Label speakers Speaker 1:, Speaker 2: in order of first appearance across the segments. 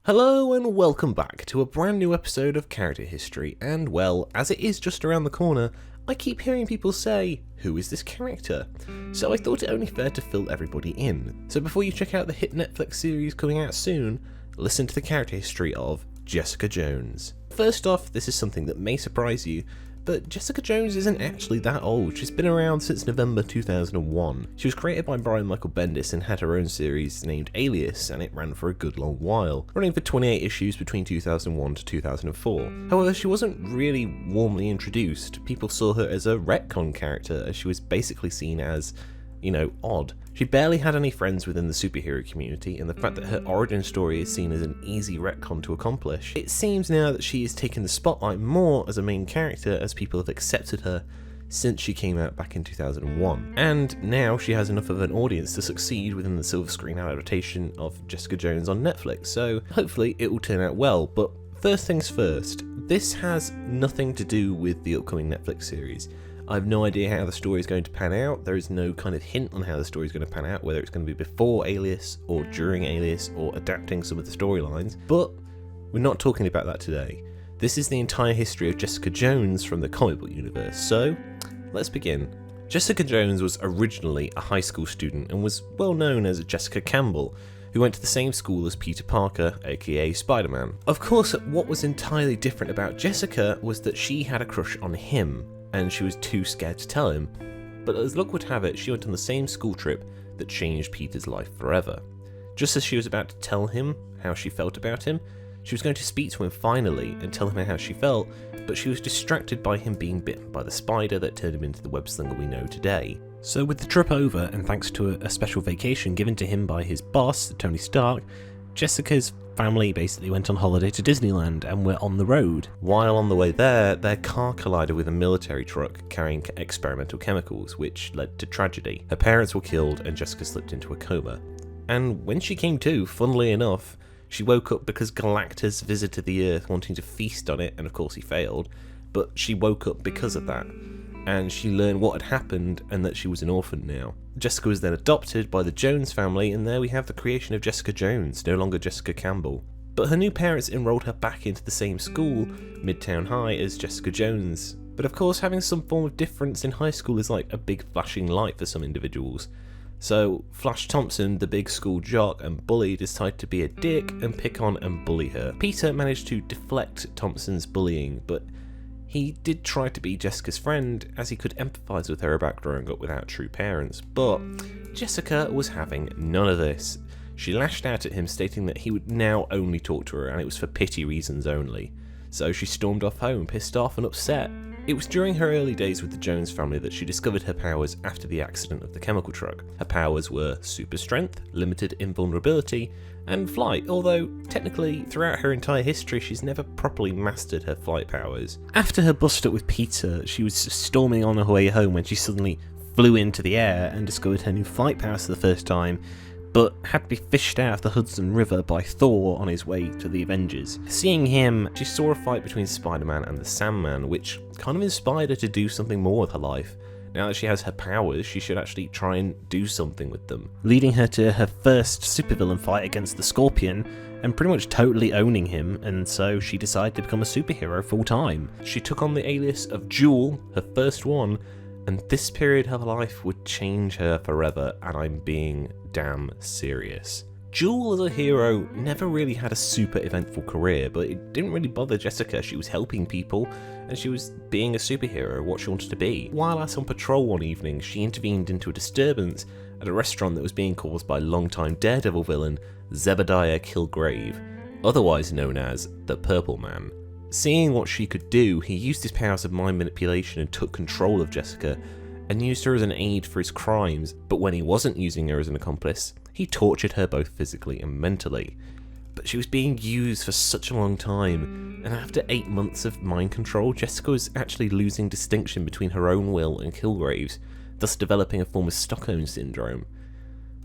Speaker 1: Hello and welcome back to a brand new episode of Character History, and well, as it is just around the corner, I keep hearing people say, who is this character? So I thought it only fair to fill everybody in. So before you check out the hit Netflix series coming out soon, listen to the character history of Jessica Jones. First off, this is something that may surprise you, but Jessica Jones isn't actually that old. She's been around since November 2001. She was created by Brian Michael Bendis and had her own series named Alias, and it ran for a good long while, running for 28 issues between 2001 to 2004. However, she wasn't really warmly introduced. People saw her as a retcon character, as she was basically seen as, odd. She barely had any friends within the superhero community, and the fact that her origin story is seen as an easy retcon to accomplish. It seems now that she is taking the spotlight more as a main character, as people have accepted her since she came out back in 2001. And now she has enough of an audience to succeed within the silver screen adaptation of Jessica Jones on Netflix, so hopefully it will turn out well. But first things first, this has nothing to do with the upcoming Netflix series. I have no idea how the story is going to pan out. There is no kind of hint on how the story is going to pan out, whether it's going to be before Alias or during Alias or adapting some of the storylines, but we're not talking about that today. This is the entire history of Jessica Jones from the comic book universe, so let's begin. Jessica Jones was originally a high school student and was well known as Jessica Campbell, who went to the same school as Peter Parker, aka Spider-Man. Of course, what was entirely different about Jessica was that she had a crush on him, and she was too scared to tell him. But as luck would have it, she went on the same school trip that changed Peter's life forever. Just as she was about to tell him how she felt about him, she was going to speak to him finally and tell him how she felt, but she was distracted by him being bitten by the spider that turned him into the web slinger we know today. So with the trip over, and thanks to a special vacation given to him by his boss, Tony Stark, Jessica's family basically went on holiday to Disneyland and were on the road. While on the way there, their car collided with a military truck carrying experimental chemicals, which led to tragedy. Her parents were killed and Jessica slipped into a coma. And when she came to, funnily enough, she woke up because Galactus visited the Earth wanting to feast on it, and of course he failed, but she woke up because of that. And she learned what had happened and that she was an orphan now. Jessica was then adopted by the Jones family, and there we have the creation of Jessica Jones, no longer Jessica Campbell. But her new parents enrolled her back into the same school, Midtown High, as Jessica Jones. But of course, having some form of difference in high school is like a big flashing light for some individuals. So Flash Thompson, the big school jock and bully, decided to be a dick and pick on and bully her. Peter managed to deflect Thompson's bullying, but he did try to be Jessica's friend, as he could empathise with her about growing up without true parents, but Jessica was having none of this. She lashed out at him, stating that he would now only talk to her and it was for pity reasons only. So she stormed off home, pissed off and upset. It was during her early days with the Jones family that she discovered her powers after the accident of the chemical truck. Her powers were super strength, limited invulnerability, and flight, although technically throughout her entire history she's never properly mastered her flight powers. After her bust up with Peter, she was storming on her way home when she suddenly flew into the air and discovered her new flight powers for the first time, but had to be fished out of the Hudson River by Thor on his way to the Avengers. Seeing him, she saw a fight between Spider-Man and the Sandman, which kind of inspired her to do something more with her life. Now that she has her powers, she should actually try and do something with them, leading her to her first supervillain fight against the Scorpion, and pretty much totally owning him, and so she decided to become a superhero full time. She took on the alias of Jewel, her first one, and this period of her life would change her forever, and I'm being damn serious. Jewel as a hero never really had a super eventful career, but it didn't really bother Jessica. She was helping people, and she was being a superhero, what she wanted to be. While out on patrol one evening, she intervened into a disturbance at a restaurant that was being caused by longtime Daredevil villain Zebediah Kilgrave, otherwise known as the Purple Man. Seeing what she could do, he used his powers of mind manipulation and took control of Jessica, and used her as an aid for his crimes, but when he wasn't using her as an accomplice, he tortured her both physically and mentally. But she was being used for such a long time, and after 8 months of mind control, Jessica was actually losing distinction between her own will and Kilgrave's, thus developing a form of Stockholm Syndrome.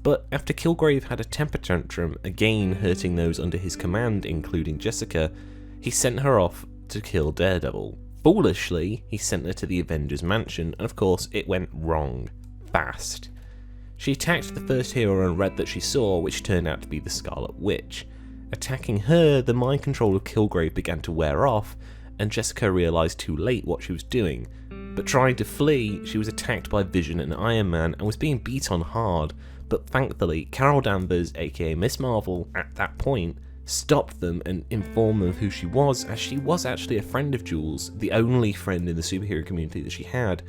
Speaker 1: But after Kilgrave had a temper tantrum, again hurting those under his command, including Jessica, he sent her off to kill Daredevil. Foolishly, he sent her to the Avengers mansion, and of course it went wrong. Fast. She attacked the first hero and read that she saw, which turned out to be the Scarlet Witch. Attacking her, the mind control of Kilgrave began to wear off, and Jessica realised too late what she was doing. But trying to flee, she was attacked by Vision and Iron Man and was being beat on hard, but thankfully Carol Danvers, aka Miss Marvel, at that point, stopped them and informed them of who she was, as she was actually a friend of Jules, the only friend in the superhero community that she had,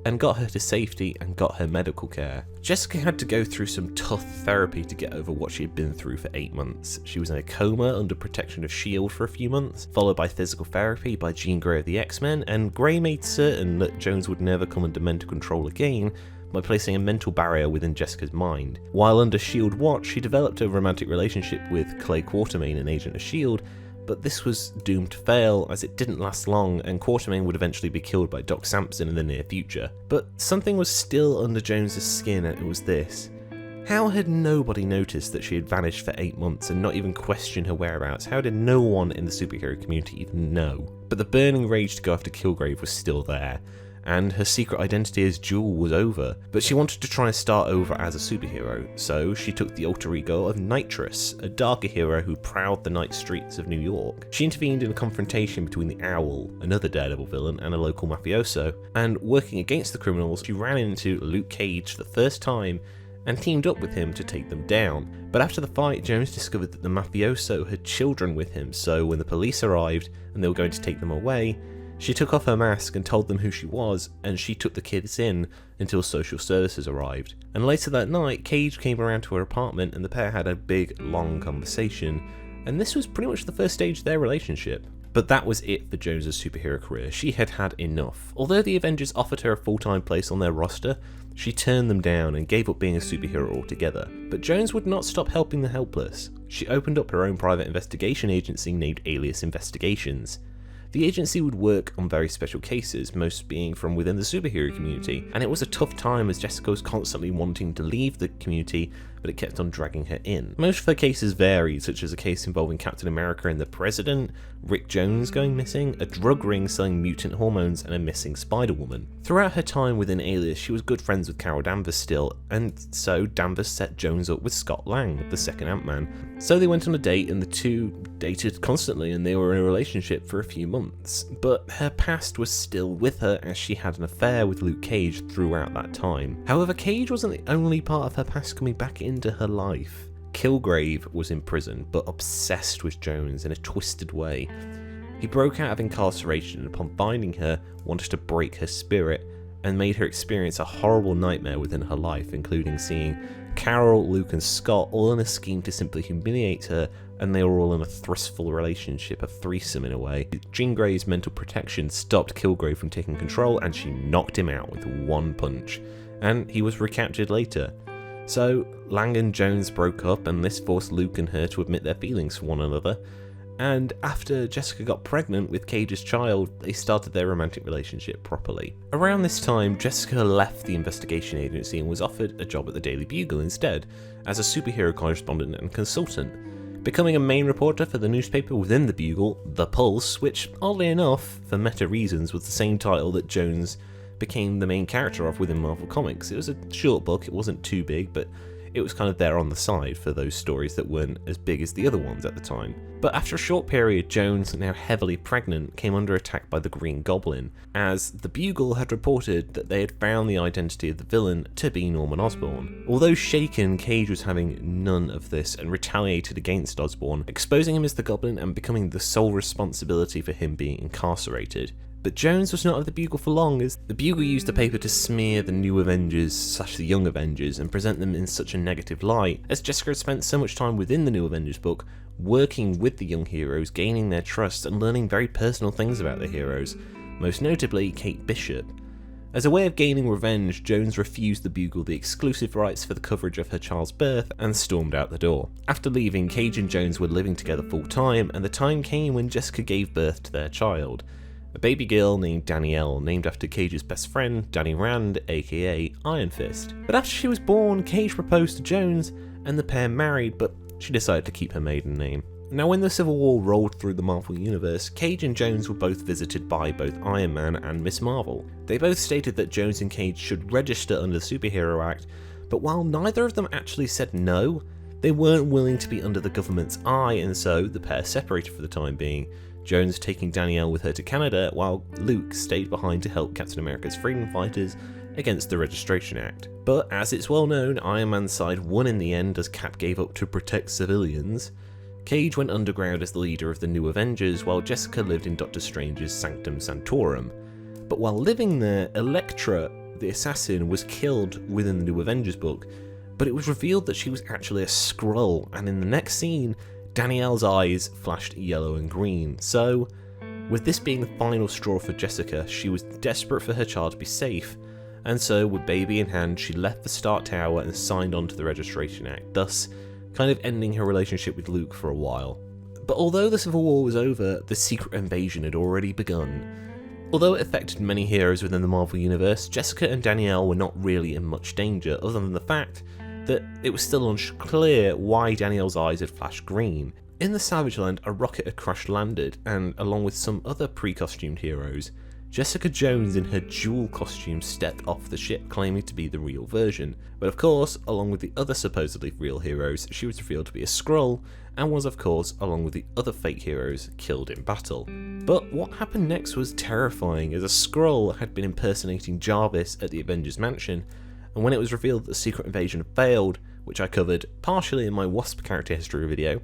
Speaker 1: and got her to safety and got her medical care. Jessica had to go through some tough therapy to get over what she had been through for 8 months. She was in a coma under protection of S.H.I.E.L.D. for a few months, followed by physical therapy by Jean Grey of the X-Men, and Grey made certain that Jones would never come under mental control again by placing a mental barrier within Jessica's mind. While under S.H.I.E.L.D. watch, she developed a romantic relationship with Clay Quartermain, an agent of S.H.I.E.L.D., but this was doomed to fail as it didn't last long and Quartermain would eventually be killed by Doc Samson in the near future. But something was still under Jones's skin, and it was this. How had nobody noticed that she had vanished for 8 months and not even questioned her whereabouts? How did no one in the superhero community even know? But the burning rage to go after Kilgrave was still there, and her secret identity as Jewel was over, but she wanted to try and start over as a superhero, so she took the alter ego of Nitrous, a darker hero who prowled the night streets of New York. She intervened in a confrontation between the Owl, another Daredevil villain, and a local mafioso, and working against the criminals, she ran into Luke Cage for the first time and teamed up with him to take them down. But after the fight, Jones discovered that the mafioso had children with him, so when the police arrived and they were going to take them away, she took off her mask and told them who she was, and she took the kids in until social services arrived. And later that night, Cage came around to her apartment and the pair had a big, long conversation, and this was pretty much the first stage of their relationship. But that was it for Jones's superhero career. She had had enough. Although the Avengers offered her a full-time place on their roster, she turned them down and gave up being a superhero altogether. But Jones would not stop helping the helpless. She opened up her own private investigation agency named Alias Investigations. The agency would work on very special cases, most being from within the superhero community, and it was a tough time as Jessica was constantly wanting to leave the community, but it kept on dragging her in. Most of her cases varied, such as a case involving Captain America and the President, Rick Jones going missing, a drug ring selling mutant hormones, and a missing Spider-Woman. Throughout her time within Alias, she was good friends with Carol Danvers still, and so Danvers set Jones up with Scott Lang, the second Ant-Man. So they went on a date, and the two dated constantly, and they were in a relationship for a few months. But her past was still with her, as she had an affair with Luke Cage throughout that time. However, Cage wasn't the only part of her past coming back into her life. Kilgrave was in prison, but obsessed with Jones in a twisted way. He broke out of incarceration and upon finding her, wanted to break her spirit and made her experience a horrible nightmare within her life, including seeing Carol, Luke and Scott all in a scheme to simply humiliate her, and they were all in a thrustful relationship, a threesome in a way. Jean Grey's mental protection stopped Kilgrave from taking control and she knocked him out with one punch, and he was recaptured later. So Lang and Jones broke up, and this forced Luke and her to admit their feelings for one another, and after Jessica got pregnant with Cage's child, they started their romantic relationship properly. Around this time, Jessica left the investigation agency and was offered a job at the Daily Bugle instead, as a superhero correspondent and consultant, becoming a main reporter for the newspaper within the Bugle, The Pulse, which, oddly enough, for meta reasons, was the same title that Jones became the main character of within Marvel Comics. It was a short book, it wasn't too big, but it was kind of there on the side for those stories that weren't as big as the other ones at the time. But after a short period, Jones, now heavily pregnant, came under attack by the Green Goblin, as the Bugle had reported that they had found the identity of the villain to be Norman Osborn. Although shaken, Cage was having none of this and retaliated against Osborn, exposing him as the Goblin and becoming the sole responsibility for him being incarcerated. But Jones was not of the Bugle for long, as the Bugle used the paper to smear the New Avengers / the Young Avengers and present them in such a negative light, as Jessica had spent so much time within the New Avengers book working with the young heroes, gaining their trust and learning very personal things about the heroes, most notably Kate Bishop. As a way of gaining revenge, Jones refused the Bugle the exclusive rights for the coverage of her child's birth and stormed out the door. After leaving, Cage and Jones were living together full time, and the time came when Jessica gave birth to their child, a baby girl named Danielle, named after Cage's best friend, Danny Rand, aka Iron Fist. But after she was born, Cage proposed to Jones, and the pair married, but she decided to keep her maiden name. Now, when the Civil War rolled through the Marvel Universe, Cage and Jones were both visited by both Iron Man and Miss Marvel. They both stated that Jones and Cage should register under the Superhero Act, but while neither of them actually said no, They weren't willing to be under the government's eye, and so the pair separated for the time being, Jones taking Danielle with her to Canada, while Luke stayed behind to help Captain America's freedom fighters against the Registration Act. But as it's well known, Iron Man's side won in the end as Cap gave up to protect civilians. Cage went underground as the leader of the New Avengers, while Jessica lived in Doctor Strange's Sanctum Sanctorum. But while living there, Elektra, the assassin, was killed within the New Avengers book, but it was revealed that she was actually a Skrull, and in the next scene, Danielle's eyes flashed yellow and green. So, with this being the final straw for Jessica, she was desperate for her child to be safe, and so, with baby in hand, she left the Stark Tower and signed on to the Registration Act, thus kind of ending her relationship with Luke for a while. But although the Civil War was over, the secret invasion had already begun. Although it affected many heroes within the Marvel Universe, Jessica and Danielle were not really in much danger, other than the fact that it was still unclear why Danielle's eyes had flashed green. In the Savage Land, a rocket had crash-landed, and along with some other pre-costumed heroes, Jessica Jones in her dual costume stepped off the ship, claiming to be the real version. But of course, along with the other supposedly real heroes, she was revealed to be a Skrull, and was of course, along with the other fake heroes, killed in battle. But what happened next was terrifying, as a Skrull had been impersonating Jarvis at the Avengers Mansion, and when it was revealed that the secret invasion failed, which I covered partially in my Wasp character history video,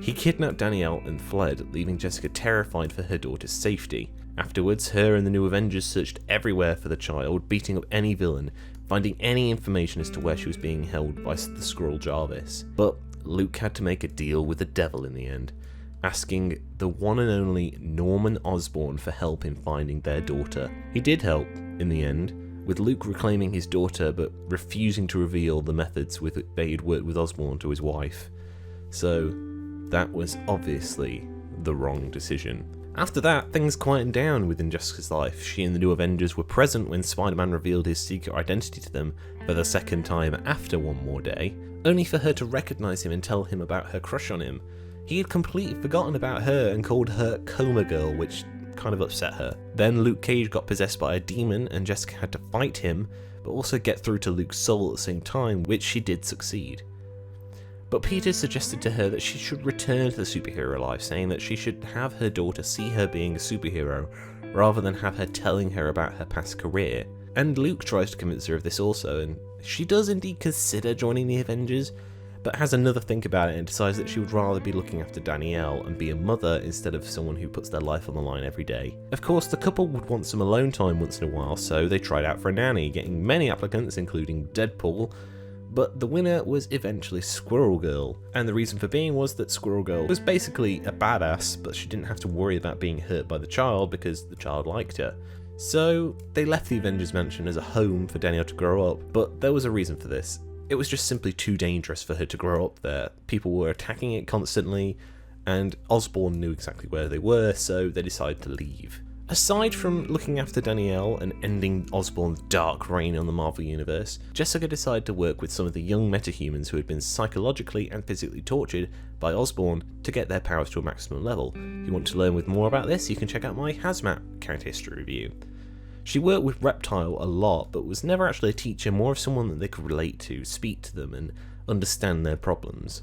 Speaker 1: he kidnapped Danielle and fled, leaving Jessica terrified for her daughter's safety. Afterwards, her and the New Avengers searched everywhere for the child, beating up any villain, finding any information as to where she was being held by the Skrull Jarvis. But Luke had to make a deal with the devil in the end, asking the one and only Norman Osborn for help in finding their daughter. He did help, in the end, with Luke reclaiming his daughter but refusing to reveal the methods with which they had worked with Osborn to his wife. So, that was obviously the wrong decision. After that, things quietened down within Jessica's life. She and the New Avengers were present when Spider-Man revealed his secret identity to them for the second time after One More Day, only for her to recognise him and tell him about her crush on him. He had completely forgotten about her and called her Coma Girl, which kind of upset her. Then Luke Cage got possessed by a demon and Jessica had to fight him, but also get through to Luke's soul at the same time, which she did succeed. But Peter suggested to her that she should return to the superhero life, saying that she should have her daughter see her being a superhero, rather than have her telling her about her past career. And Luke tries to convince her of this also, and she does indeed consider joining the Avengers, but has another think about it and decides that she would rather be looking after Danielle and be a mother instead of someone who puts their life on the line every day. Of course, the couple would want some alone time once in a while, so they tried out for a nanny, getting many applicants, including Deadpool, but the winner was eventually Squirrel Girl, and the reason for being was that Squirrel Girl was basically a badass, but she didn't have to worry about being hurt by the child because the child liked her. So they left the Avengers Mansion as a home for Danielle to grow up, but there was a reason for this. It was just simply too dangerous for her to grow up there. People were attacking it constantly, and Osborn knew exactly where they were, so they decided to leave. Aside from looking after Danielle and ending Osborn's dark reign on the Marvel Universe, Jessica decided to work with some of the young metahumans who had been psychologically and physically tortured by Osborn to get their powers to a maximum level. If you want to learn more about this, you can check out my Hazmat character history review. She worked with Reptile a lot, but was never actually a teacher, more of someone that they could relate to, speak to them, and understand their problems,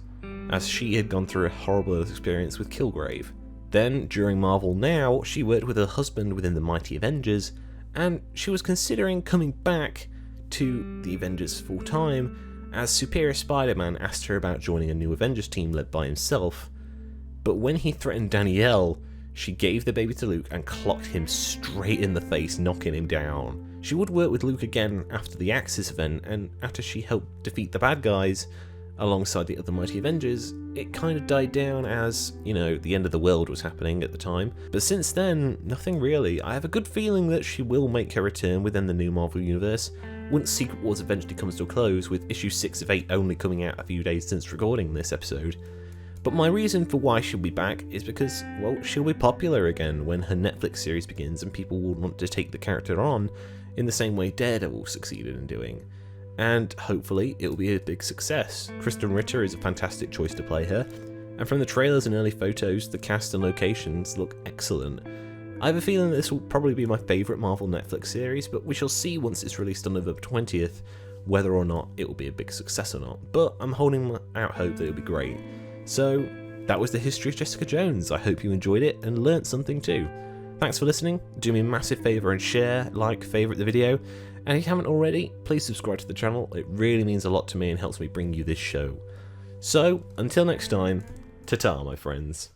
Speaker 1: as she had gone through a horrible experience with Kilgrave. Then, during Marvel Now, she worked with her husband within the Mighty Avengers, and she was considering coming back to the Avengers full time, as Superior Spider-Man asked her about joining a new Avengers team led by himself. But when he threatened Danielle, she gave the baby to Luke and clocked him straight in the face, knocking him down. She would work with Luke again after the Axis event, and after she helped defeat the bad guys alongside the other Mighty Avengers, it kind of died down as, the end of the world was happening at the time. But since then, nothing really. I have a good feeling that she will make her return within the new Marvel Universe, once Secret Wars eventually comes to a close, with issue 6 of 8 only coming out a few days since recording this episode. But my reason for why she'll be back is because, she'll be popular again when her Netflix series begins and people will want to take the character on in the same way Daredevil succeeded in doing. And hopefully it will be a big success. Kristen Ritter is a fantastic choice to play her, and from the trailers and early photos, the cast and locations look excellent. I have a feeling this will probably be my favourite Marvel Netflix series, but we shall see once it's released on November 20th whether or not it will be a big success or not, but I'm holding out hope that it'll be great. So that was the history of Jessica Jones. I hope you enjoyed it and learnt something too. Thanks for listening. Do me a massive favour and share, like, favourite the video, and if you haven't already, please subscribe to the channel. It really means a lot to me and helps me bring you this show. So until next time, ta-ta my friends.